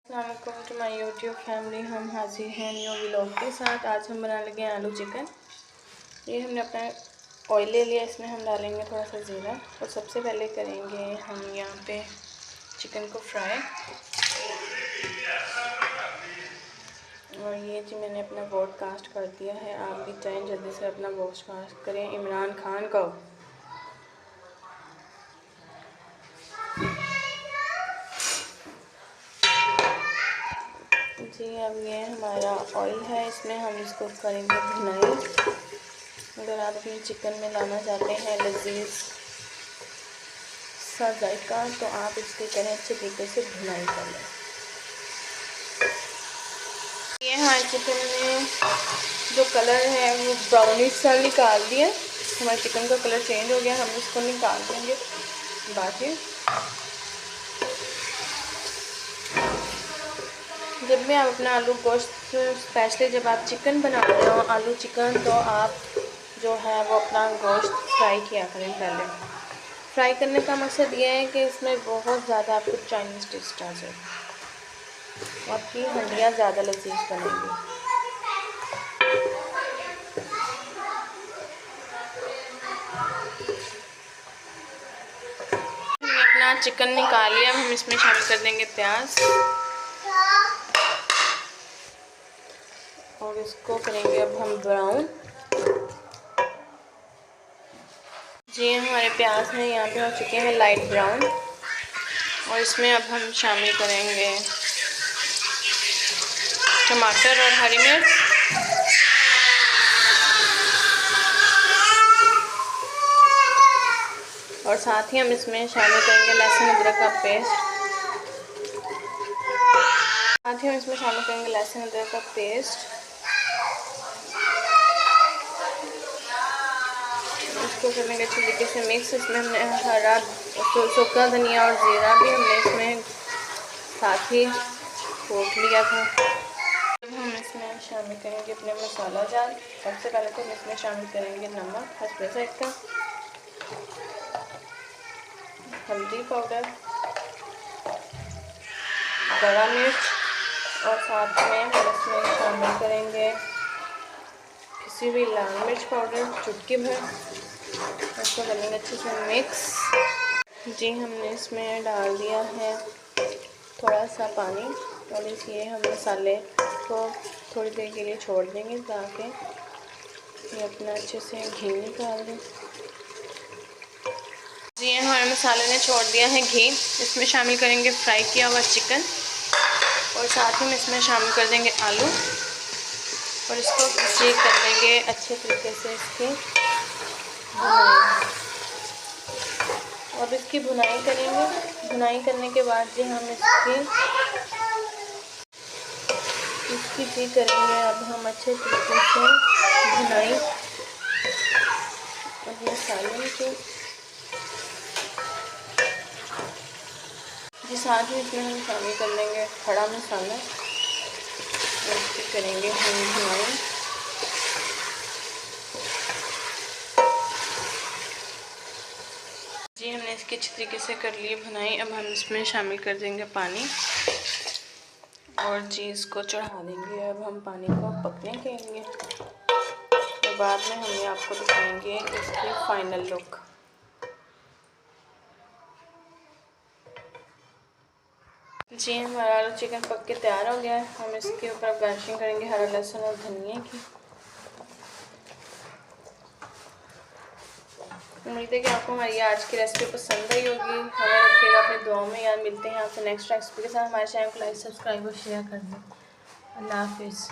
अस्सलामुअलैकुम to my YouTube family. हम हाजिर हैं न्यू व्लॉग के साथ। आज हम बनाने लगे हैं आलू चिकन। ये हमने अपना ऑयल ले लिया, इसमें हम डालेंगे थोड़ा सा ज़ीरा और सबसे पहले करेंगे हम यहाँ पे चिकन को फ्राई। और ये जी मैंने अपना ब्रॉडकास्ट कर दिया है, आप भी चाहें जल्दी से अपना ब्रॉडकास्ट करें। इमरान खान का जी अब ये हमारा ऑयल है, इसमें हम इसको करेंगे भुनाई। अगर आप अपने चिकन में लाना चाहते हैं लजीज सा जायका तो आप इसके करें अच्छे तरीके से भुनाई कर लें। ये हमारे चिकन में जो कलर है वो ब्राउनिश सा निकाल दिया, हमारे चिकन का कलर चेंज हो गया, हम इसको निकाल देंगे बाकी। जब भी आप अपना आलू गोश्त, स्पेशली जब आप चिकन बना रहे हो आलू चिकन, तो आप जो है वो अपना गोश्त फ्राई किया करें। पहले फ्राई करने का मकसद ये है कि इसमें बहुत ज़्यादा आपको चाइनीज़ टेस्ट आ जाए, आपकी हड्डियाँ ज़्यादा लजीज बनेंगी। हमने अपना चिकन निकाल लिया, हम इसमें शामिल कर देंगे प्याज और इसको करेंगे अब हम ब्राउन। जी हमारे प्याज हैं यहाँ पे हो चुके हैं लाइट ब्राउन और इसमें अब हम शामिल करेंगे टमाटर और हरी मिर्च। और साथ ही हम इसमें शामिल करेंगे लहसुन अदरक का पेस्ट। इसको करेंगे अच्छी तरीके से मिक्स। इसमें हमने हरा सूखा धनिया और ज़ीरा भी हमने इसमें साथ ही कूट लिया था। अब हम इसमें शामिल करेंगे अपने मसाला जाल। सबसे पहले तो हम इसमें शामिल करेंगे नमक हस्बे ज़ायक़ा, हल्दी पाउडर, बड़ा मिर्च और साथ में हम इसमें शामिल करेंगे पिसी हुई लाल मिर्च पाउडर चुटकी भर। इसको करेंगे अच्छे से मिक्स। जी हमने इसमें डाल दिया है थोड़ा सा पानी और इसलिए हम मसाले को थोड़ी देर के लिए छोड़ देंगे ताकि ये अपना अच्छे से घी निकाल दें। जी हमारे मसाले ने छोड़ दिया है घी। इसमें शामिल करेंगे फ्राई किया हुआ चिकन और साथ ही में इसमें शामिल कर देंगे आलू और इसको फ्राई कर देंगे अच्छे तरीके से इसकी भुनाई। अब इसकी भुनाई करेंगे। भुनाई करने के बाद जी हम इसकी भी करेंगे अब हम अच्छे तरीके से भुनाई और मसाले की। जी साथ ही इसमें हम शामिल कर लेंगे खड़ा मसाला और इसकी करेंगे हम भुनाई। जी हमने इसकी अच्छी तरीके से कर ली भुनाई। अब हम इसमें शामिल कर देंगे पानी और जी इसको चढ़ा देंगे। अब हम पानी को पकने के लिए तो बाद में हम आपको दिखाएंगे इसकी फाइनल लुक। जी हमारा आलू चिकन पक के तैयार हो गया है। हम इसके ऊपर गार्निशिंग करेंगे हरा लहसुन और धनिया की। उम्मीद है कि आपको हमारी आज की रेसिपी पसंद आई होगी। हमें रखिएगा अपनी दुआओं में। यार मिलते हैं आपसे नेक्स्ट रेसिपी के साथ। हमारे चैनल को लाइक सब्सक्राइब और शेयर कर दें। अल्लाह हाफिज़।